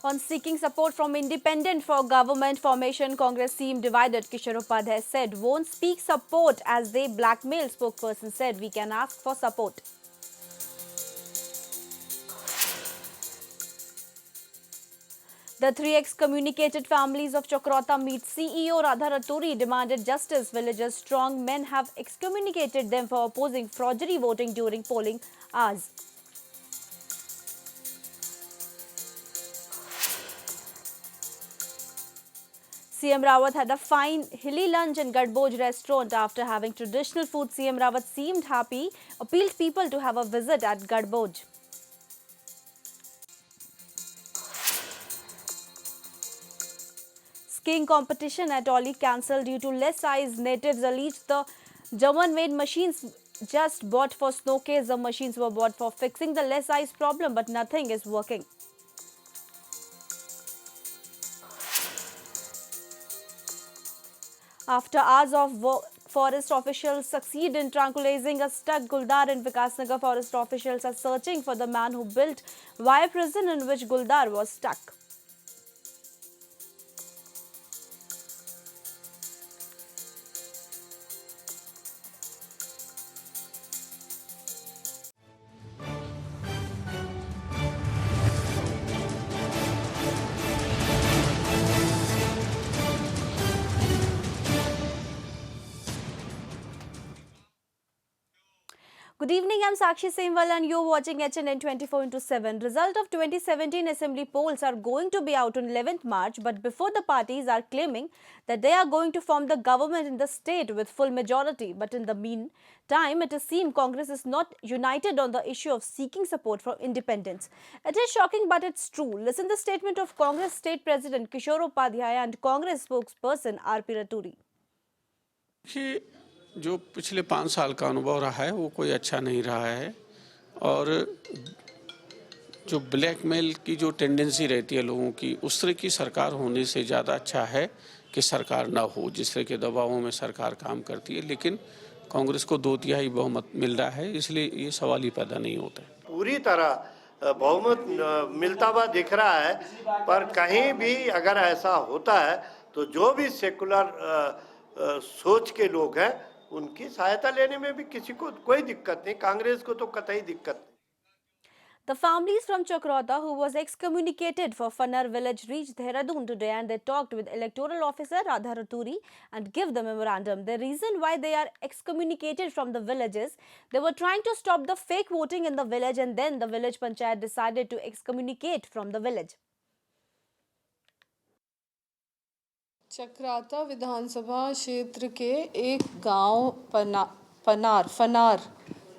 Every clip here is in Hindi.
On seeking support from independent for government formation, Congress seemed divided. Kishore Upadhyay said won't speak support as they blackmail. Spokesperson said we can ask for support. The three excommunicated families of Chakrota meet CEO Radha Raturi demanded justice. Villagers' strong men have excommunicated them for opposing forgery voting during polling hours. CM Rawat had a fine hilly lunch in Gadboj restaurant. After having traditional food, CM Rawat seemed happy, appealed people to have a visit at Gadboj. Skiing competition at Oli cancelled due to less ice. Natives alleged the German-made machines just bought for snowcase. The machines were bought for fixing the less ice problem, but nothing is working. After hours of work, forest officials succeed in tranquilizing a stuck Guldar in Vikasnagar. Forest officials are searching for the man who built wire prison in which Guldar was stuck. Good evening, I'm Sakshi Semwal and you're watching HNN 24/7. Result of 2017 assembly polls are going to be out on 11th March, but before the parties are claiming that they are going to form the government in the state with full majority. But in the meantime, it is seen Congress is not united on the issue of seeking support from independents. It is shocking, but it's true. Listen the statement of Congress State President Kishore Upadhyay and Congress spokesperson R.P. Raturi. जो पिछले 5 साल का अनुभव रहा है वो कोई अच्छा नहीं रहा है और जो ब्लैकमेल की जो टेंडेंसी रहती है लोगों की उस तरह की सरकार होने से ज़्यादा अच्छा है कि सरकार ना हो जिस तरह के दबावों में सरकार काम करती है। लेकिन कांग्रेस को 2/3 बहुमत मिल रहा है, इसलिए ये सवाल ही पैदा नहीं होता है। पूरी तरह बहुमत मिलता हुआ दिख रहा है, पर कहीं भी अगर ऐसा होता है तो जो भी सेकुलर सोच के लोग हैं उनकी सहायता लेने में भी किसी को कोई दिक्कत नहीं, कांग्रेस को तो कतई दिक्कत नहीं। The families from Chakrota who was excommunicated for Fanar village reached Dehradun today and they talked with electoral officer Radha Raturi and give the memorandum. The reason why they are excommunicated from the villages, they were trying to stop the fake voting in the village and then the village panchayat decided to excommunicate from the village. Chakrata विधानसभा क्षेत्र के एक गांव फनार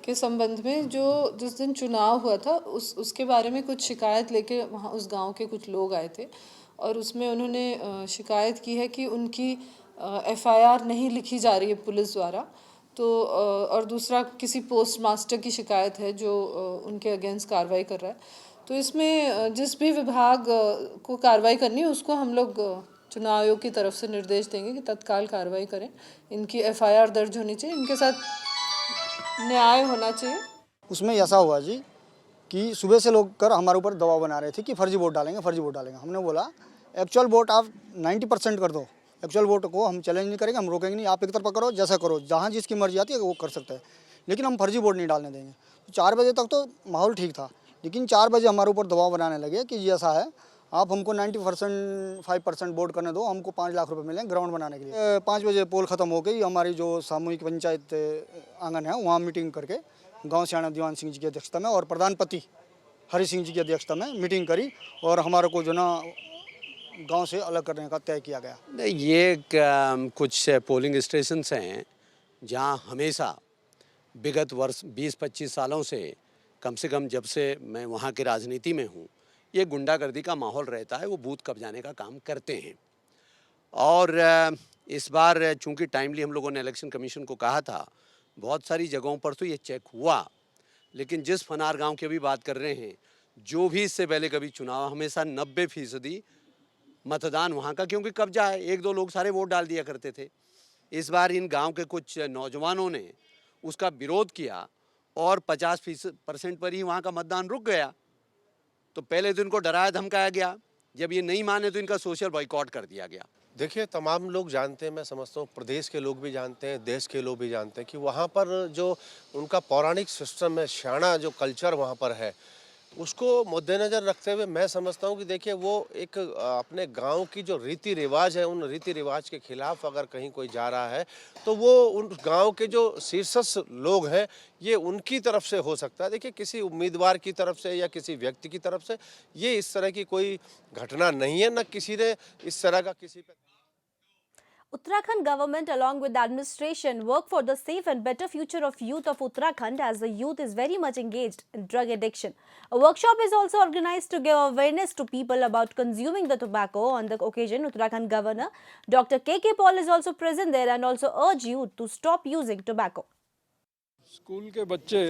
के संबंध में जो जिस दिन चुनाव हुआ था उसके बारे में कुछ शिकायत लेके वहाँ उस गांव के कुछ लोग आए थे और उसमें उन्होंने शिकायत की है कि उनकी एफआईआर नहीं लिखी जा रही है पुलिस द्वारा। तो और दूसरा किसी पोस्ट मास्टर की शिकायत है जो उनके अगेंस्ट कार्रवाई कर रहा है। तो इसमें जिस भी विभाग को कार्रवाई करनी है उसको हम लोग चुनाव आयोग की तरफ से निर्देश देंगे कि तत्काल कार्रवाई करें। इनकी एफआईआर दर्ज होनी चाहिए, इनके साथ न्याय होना चाहिए। उसमें ऐसा हुआ जी कि सुबह से लोग कर हमारे ऊपर दबाव बना रहे थे कि फर्जी वोट डालेंगे, फर्जी वोट डालेंगे। हमने बोला एक्चुअल वोट आप 90% कर दो, एक्चुअल वोट को हम चैलेंज नहीं करेंगे, हम रोकेंगे नहीं, आप एक तरफा करो, जैसा करो, जहाँ जिसकी मर्जी आती है वो कर सकते हैं, लेकिन हम फर्जी वोट नहीं डालने देंगे। तो 4 बजे तक तो माहौल ठीक था, लेकिन 4 बजे हमारे ऊपर दबाव बनाने लगे कि ये ऐसा है, आप हमको 95% वोट करने दो, हमको 5 लाख रुपए मिलेंगे ग्राउंड बनाने के लिए। 5 बजे पोल खत्म हो गई, हमारी जो सामूहिक पंचायत आंगन है वहाँ मीटिंग करके गांव सियाणा दीवान सिंह जी की अध्यक्षता में और प्रधानपति हरि सिंह जी की अध्यक्षता में मीटिंग करी और हमारे को जो ना गांव से अलग करने का तय किया गया। ये कुछ पोलिंग स्टेशन हैं जहाँ हमेशा विगत वर्ष 20-25 सालों से कम जब से मैं वहाँ की राजनीति में हूँ, ये गुंडागर्दी का माहौल रहता है, वो बूथ कब्जाने का काम करते हैं। और इस बार चूंकि टाइमली हम लोगों ने इलेक्शन कमीशन को कहा था, बहुत सारी जगहों पर तो ये चेक हुआ, लेकिन जिस फनार गांव की अभी बात कर रहे हैं, जो भी इससे पहले कभी चुनाव, हमेशा 90% मतदान वहाँ का, क्योंकि कब्जा है, 1-2 लोग सारे वोट डाल दिया करते थे। इस बार इन गांव के कुछ नौजवानों ने उसका विरोध किया और 50% पर ही वहाँ का मतदान रुक गया। तो पहले दिन को डराया धमकाया गया जब ये नहीं माने तो इनका सोशल बॉयकॉट कर दिया गया। देखिए, तमाम लोग जानते हैं, मैं समझता हूँ प्रदेश के लोग भी जानते हैं, देश के लोग भी जानते हैं कि वहाँ पर जो उनका पौराणिक सिस्टम है, शाणा जो कल्चर वहाँ पर है, उसको मद्देनज़र रखते हुए मैं समझता हूँ कि देखिए वो एक अपने गांव की जो रीति रिवाज है, उन रीति रिवाज के खिलाफ अगर कहीं कोई जा रहा है तो वो उन गांव के जो शीर्षस्थ लोग हैं ये उनकी तरफ से हो सकता है। देखिए, किसी उम्मीदवार की तरफ से या किसी व्यक्ति की तरफ से ये इस तरह की कोई घटना नहीं है, न किसी ने इस तरह का किसी पे। Uttarakhand government along with the administration work for the safe and better future of youth of Uttarakhand as the youth is very much engaged in drug addiction. A workshop is also organized to give awareness to people about consuming the tobacco. On the occasion, Uttarakhand Governor Dr. K.K. Paul is also present there and also urge youth to stop using tobacco. School के बच्चे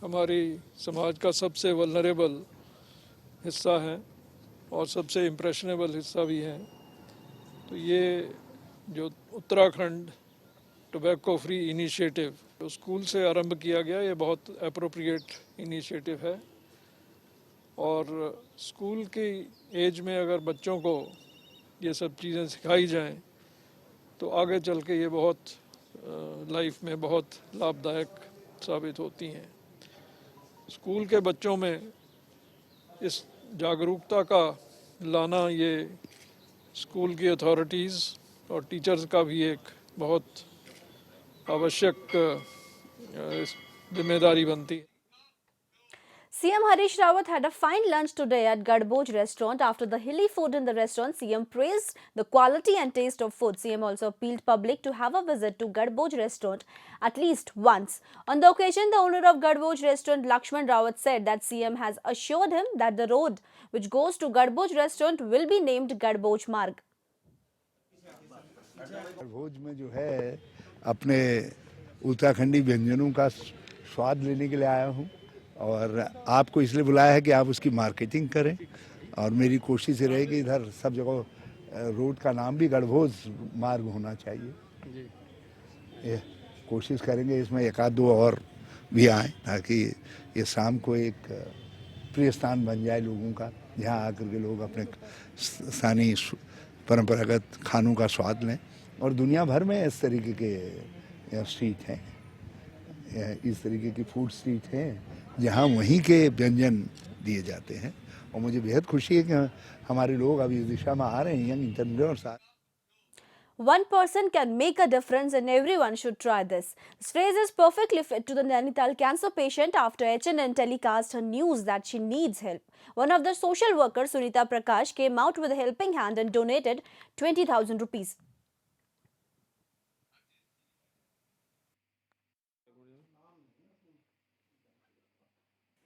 हमारी समाज का सबसे वल्नरेबल हिस्सा हैं और सबसे इम्प्रेशनेबल हिस्सा भी हैं। तो ये जो उत्तराखंड टोबैको फ्री इनिशिएटिव जो स्कूल से आरंभ किया गया, ये बहुत अप्रोप्रिएट इनिशिएटिव है और स्कूल की एज में अगर बच्चों को ये सब चीज़ें सिखाई जाएं तो आगे चल के ये बहुत लाइफ में बहुत लाभदायक साबित होती हैं। स्कूल के बच्चों में इस जागरूकता का लाना ये स्कूल की अथॉरिटीज़ और टीचर्स का भी एक बहुत आवश्यक जिम्मेदारी बनती है। CM Harish Rawat had a fine lunch today at Gadboj restaurant. After the hilly food in the restaurant, CM praised the quality and taste of food. CM also appealed public to have a visit to Gadboj restaurant at least once. On the occasion, the owner of Gadboj restaurant, Lakshman Rawat, said that CM has assured him that the road which goes to Gadboj restaurant will be named Gadboj Marg. गड़बोज में जो है अपने उत्तराखंडी व्यंजनों का स्वाद लेने के लिए आया हूँ और आपको इसलिए बुलाया है कि आप उसकी मार्केटिंग करें और मेरी कोशिश ये रहेगी इधर सब जगह रोड का नाम भी गड़बोज मार्ग होना चाहिए। ये कोशिश करेंगे इसमें एक आध दो और भी आए ताकि ये शाम को एक प्रिय स्थान बन जाए लोगों का, जहाँ आकर के लोग अपने स्थानीय परंपरागत खानों का स्वाद लें। और दुनिया भर में इस तरीके के स्ट्रीट हैं, इस तरीके की फूड स्ट्रीट हैं जहाँ वहीं के व्यंजन दिए जाते हैं और मुझे बेहद खुशी है कि हमारे लोग अभी इस दिशा में आ रहे हैं, young entrepreneurs. One person can make a difference and everyone should try this. This phrase is perfectly fit to the Nainital cancer patient after HNN telecast her news that she needs help. One of the social workers, Sunita Prakash, came out with a helping hand and donated 20,000 rupees.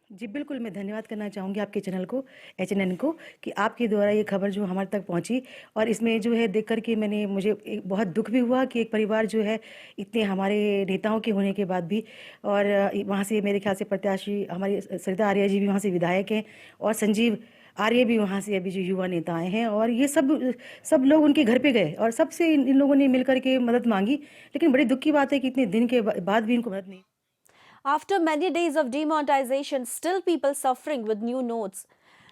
जी बिल्कुल, मैं धन्यवाद करना चाहूँगी आपके चैनल को, HNN को, कि आपके द्वारा ये खबर जो हमारे तक पहुँची और इसमें जो है देख कर के मुझे एक बहुत दुख भी हुआ कि एक परिवार जो है इतने हमारे नेताओं के होने के बाद भी, और वहाँ से मेरे ख्याल से प्रत्याशी हमारी सरिता आर्या जी भी वहाँ से विधायक हैं और संजीव आर्य भी वहाँ से अभी जो युवा नेता आए हैं और ये सब लोग उनके घर पे गए और सबसे इन लोगों ने मिल कर के मदद मांगी, लेकिन बड़ी दुख की बात है कि इतने दिन के बाद भी इनको मदद नहीं। After many days of demonetization, still people suffering with new notes.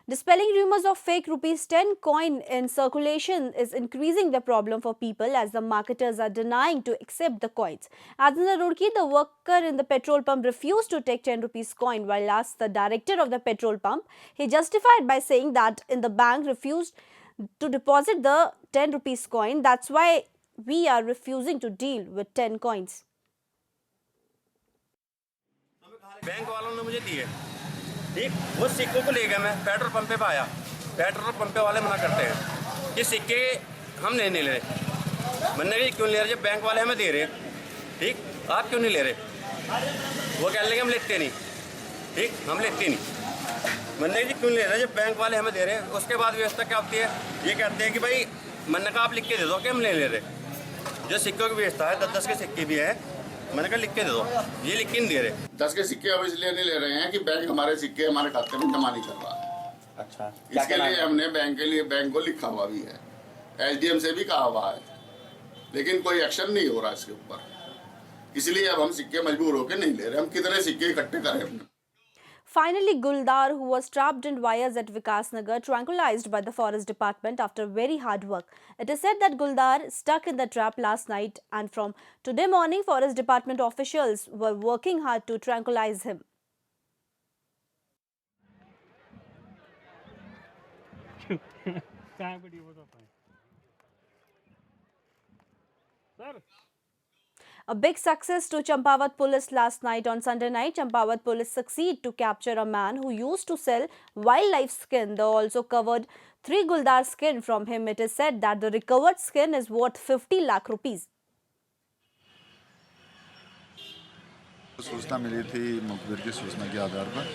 Dispelling rumors of fake rupees 10 coin in circulation is increasing the problem for people as the marketers are denying to accept the coins. As in the Roorkee, the worker in the petrol pump refused to take 10 rupees coin while asked the director of the petrol pump. He justified by saying that in the bank refused to deposit the 10 rupees coin. That's why we are refusing to deal with 10 coins. Bank वालों ने मुझे दिए, ठीक, वो सिक्कों को ले गया। मैं पेट्रोल पंप पे आया, पेट्रोल पंप वाले मना करते हैं कि सिक्के हम नहीं ले रहे। मैंने कहा क्यों ले रहे, जब बैंक वाले हमें दे रहे, ठीक, आप क्यों नहीं ले रहे? वो कहने लगे हम लेते नहीं, ठीक, हम लेते नहीं। मैंने कहा क्यों ले रहे, जब बैंक वाले हमें दे रहे। उसके बाद व्यवस्था क्या होती है, ये कहते हैं कि भाई मैंने कहा आप लिख के दे दो कि हम नहीं ले रहे। जो सिक्कों की व्यवस्था है 10-10 के सिक्के भी हैं, मैंने कहा लिख के दे दो, ये लिख के नहीं दे रहे। 10 के सिक्के अब इसलिए नहीं ले रहे हैं कि बैंक हमारे सिक्के हमारे खाते में जमा नहीं कर रहा। अच्छा, इसके लिए हमने बैंक को लिखा हुआ भी है, SDM से भी कहा हुआ है, लेकिन कोई एक्शन नहीं हो रहा इसके ऊपर। इसलिए अब हम सिक्के मजबूर होकर नहीं ले रहे। हम कितने सिक्के इकट्ठे करें अपने। Finally, Guldar, who was trapped in wires at Vikasnagar, tranquilized by the forest department after very hard work. It is said that Guldar stuck in the trap last night, and from today morning, forest department officials were working hard to tranquilize him. A big success to Champawat police last night. On Sunday night, Champawat police succeed to capture a man who used to sell wildlife skin. They also covered 3 Guldar skin from him. It is said that the recovered skin is worth 50 lakh rupees. सूचना मिली थी मुखबिर की सूचना के आधार पर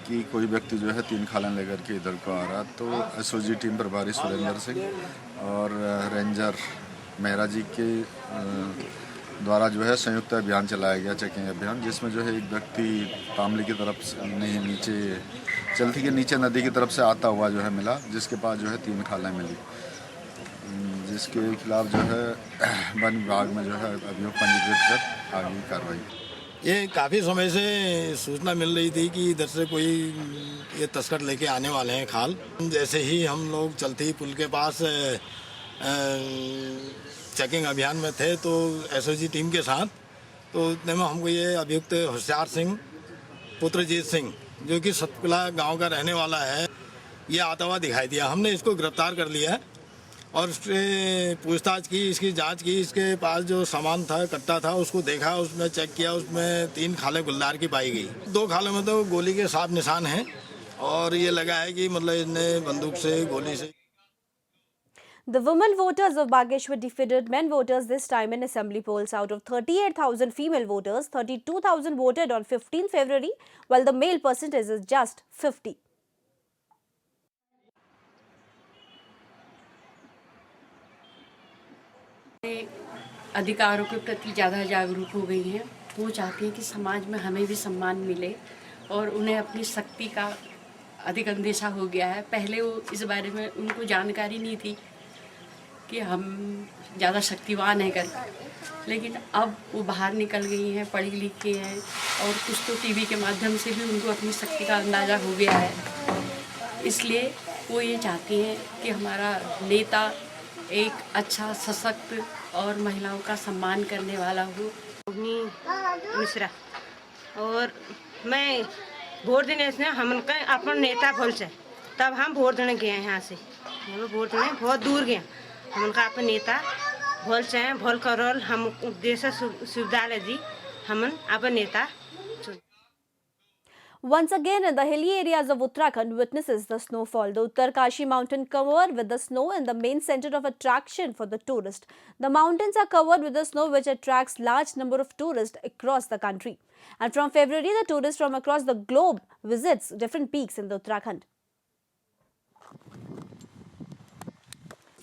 कि कोई व्यक्ति जो है 3 खालन लेकर के इधर को आ रहा, तो एसओजी टीम प्रभारी सुरेंद्र सिंह और रेंजर मेहरा जी के द्वारा जो है संयुक्त अभियान चलाया गया, चेकिंग अभियान, जिसमें जो है एक व्यक्ति तामली की तरफ से नीचे चलती के नीचे नदी की तरफ से आता हुआ जो है मिला, जिसके पास जो है 3 खालें मिली, जिसके खिलाफ जो है वन विभाग में जो है अभियोग पंजीकृत कर आगे की कार्रवाई। ये काफ़ी समय से सूचना मिल रही थी कि इधर से कोई ये तस्कर लेके आने वाले हैं खाल। जैसे ही हम लोग चलती पुल के पास चेकिंग अभियान में थे तो एसओजी टीम के साथ, तो इतने में हमको ये अभियुक्त होशियार सिंह पुत्रजीत सिंह, जो कि सतपुला गांव का रहने वाला है, ये आता हुआ दिखाई दिया। हमने इसको गिरफ्तार कर लिया है और उससे पूछताछ की, इसकी जांच की। इसके पास जो सामान था, कट्टा था, उसको देखा, उसमें चेक किया, उसमें 3 खालें गुलदार की पाई गई। 2 खालों में तो गोली के साफ निशान हैं और ये लगा है कि मतलब इसने बंदूक से, गोली से। The women voters of Bageshwar defeated men voters this time in assembly polls. Out of 38,000 female voters, 32,000 voted on 15 February, while the male percentage is just 50. अधिकारों के प्रति ज़्यादा जागरूक हो गई हैं। वो चाहती हैं कि समाज में हमें भी सम्मान मिले और उन्हें अपनी शक्ति का अधिक अंदेशा हो गया है। पहले वो इस बारे में उनको जानकारी नहीं थी कि हम ज़्यादा शक्तिवान हैं कर, लेकिन अब वो बाहर निकल गई हैं, पढ़ी लिखी हैं और कुछ तो टीवी के माध्यम से भी उनको अपनी शक्ति का अंदाज़ा हो गया है। इसलिए वो ये चाहती हैं कि हमारा नेता एक अच्छा, सशक्त और महिलाओं का सम्मान करने वाला हो। मिश्रा और मैं वोट देने से हम अपना नेता भूल से, तब हम वोट देने गए यहाँ से, हम वोट देने बहुत दूर गए। हम उनका अपने नेता भूल से भूल कर हम देश सुविधा दी, हम अपने नेता। Once again, in the hilly areas of Uttarakhand witnesses the snowfall. The Uttarkashi mountain covered with the snow and the main center of attraction for the tourist. The mountains are covered with the snow which attracts large number of tourists across the country. And from February, the tourists from across the globe visits different peaks in the Uttarakhand.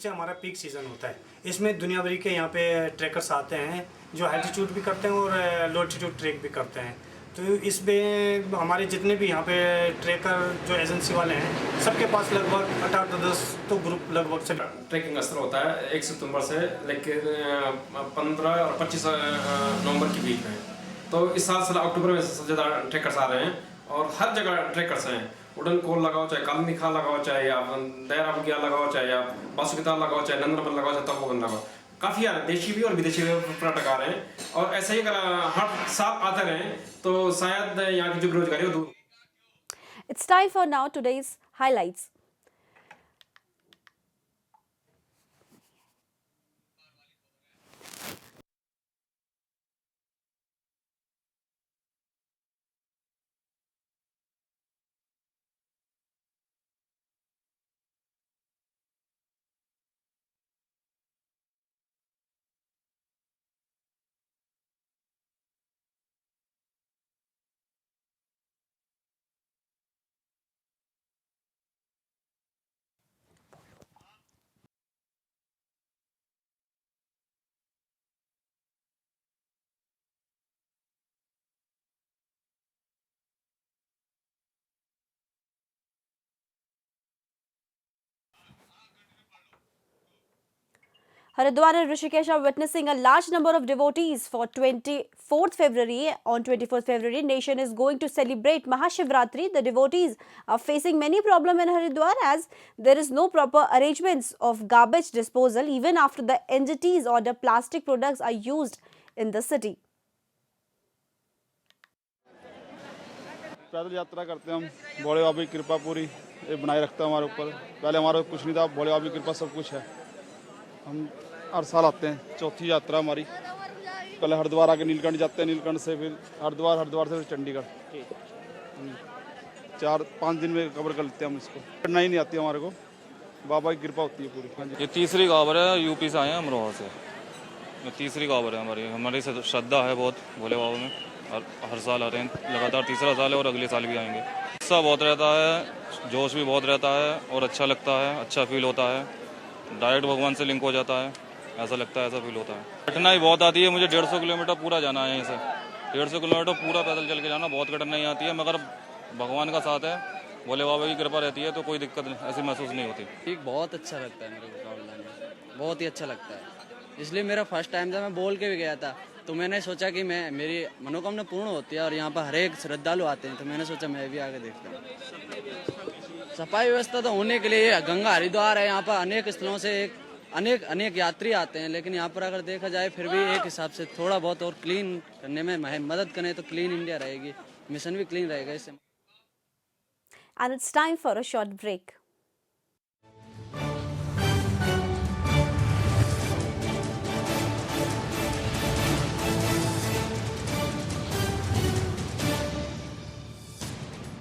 हमारा पीक सीजन होता है, इसमें दुनिया भर के यहाँ पे ट्रैकर्स आते हैं जो एल्टीट्यूड भी करते हैं और लो एल्टीट्यूड ट्रैक भी करते हैं। तो इसमें हमारे जितने भी यहाँ पे ट्रैकर जो एजेंसी वाले हैं, सबके पास लगभग 8-10 तो ग्रुप लगभग से ट्रैकिंग असर होता है 1 सितंबर से लेकर 15 और 25 नवंबर के बीच में। तो इस साल अक्टूबर में सबसे ज़्यादा ट्रैकर्स आ रहे हैं और हर जगह ट्रैकर्स हैं। उड़न कोल लगाओ, चाहे कालनी खा लगाओ, चाहे आप दैरा बगिया लगाओ, चाहे आप बासुकिताल लगाओ, चाहे नंदनबन लगाओ, चाहे तपोवन लगाओ। काफ़ी आ रहे हैं, देशी भी और विदेशी भी पर्यटक आ रहे हैं और ऐसे ही अगर हर साल आते रहें तो शायद यहाँ की जो बेरोजगारी है वो दूर। It's time for now today's highlights. Haridwar and Rishikesh are witnessing a large number of devotees for 24th February. On 24th February, nation is going to celebrate Mahashivratri. The devotees are facing many problems in Haridwar as there is no proper arrangements of garbage disposal even after the entities order plastic products are used in the city. पैदल यात्रा करते हैं हम, भोले बाबा की कृपा पूरी ये बनाए रखता है हमारे ऊपर। पहले हमारा कुछ नहीं था, भोले बाबा की कृपा सब कुछ है। हम हर साल आते हैं, चौथी यात्रा हमारी। पहले हरिद्वार आके नीलकंठ जाते हैं, नीलकंठ से फिर हरिद्वार, हरिद्वार से फिर चंडीगढ़। 4-5 दिन में कवर कर लेते हैं हम इसको, कठिनाई नहीं आती हमारे को, बाबा की कृपा होती है पूरी। ये तीसरी कांवर है, यूपी से आए हैं अमरोहा से। ये तीसरी कांवर है हमारी श्रद्धा है बहुत भोले बाबा में, और हर साल आ रहे हैं, लगातार तीसरा साल है और अगले साल भी आएंगे। उत्साह बहुत रहता है, जोश भी बहुत रहता है और अच्छा लगता है, अच्छा फील होता है, डायरेक्ट भगवान से लिंक हो जाता है, ऐसा लगता है, ऐसा फील होता है। कठिनाई बहुत आती है, मुझे 150 किलोमीटर पूरा जाना है, यहीं से 150 किलोमीटर पूरा पैदल चल के जाना बहुत कठिनाई आती है, मगर भगवान का साथ है, भोले बाबा की कृपा रहती है तो कोई दिक्कत ऐसी महसूस नहीं होती। ठीक, बहुत अच्छा लगता है मेरे को कांवड़ लाने, बहुत ही अच्छा लगता है। इसलिए मेरा फर्स्ट टाइम था, मैं बोल के भी गया था, तो मैंने सोचा कि मेरी मनोकामना पूर्ण होती है और यहाँ पर हर एक श्रद्धालु आते हैं, तो मैंने सोचा मैं भी आगे देखता हूँ। सफाई व्यवस्था तो होने के लिए गंगा हरिद्वार है, यहाँ पर अनेक स्थलों से अनेक यात्री आते हैं, लेकिन यहाँ पर अगर देखा जाए फिर भी एक हिसाब से थोड़ा बहुत और क्लीन करने में मदद करें तो क्लीन इंडिया रहेगी, मिशन भी क्लीन रहेगा इससे। And it's time for a short break.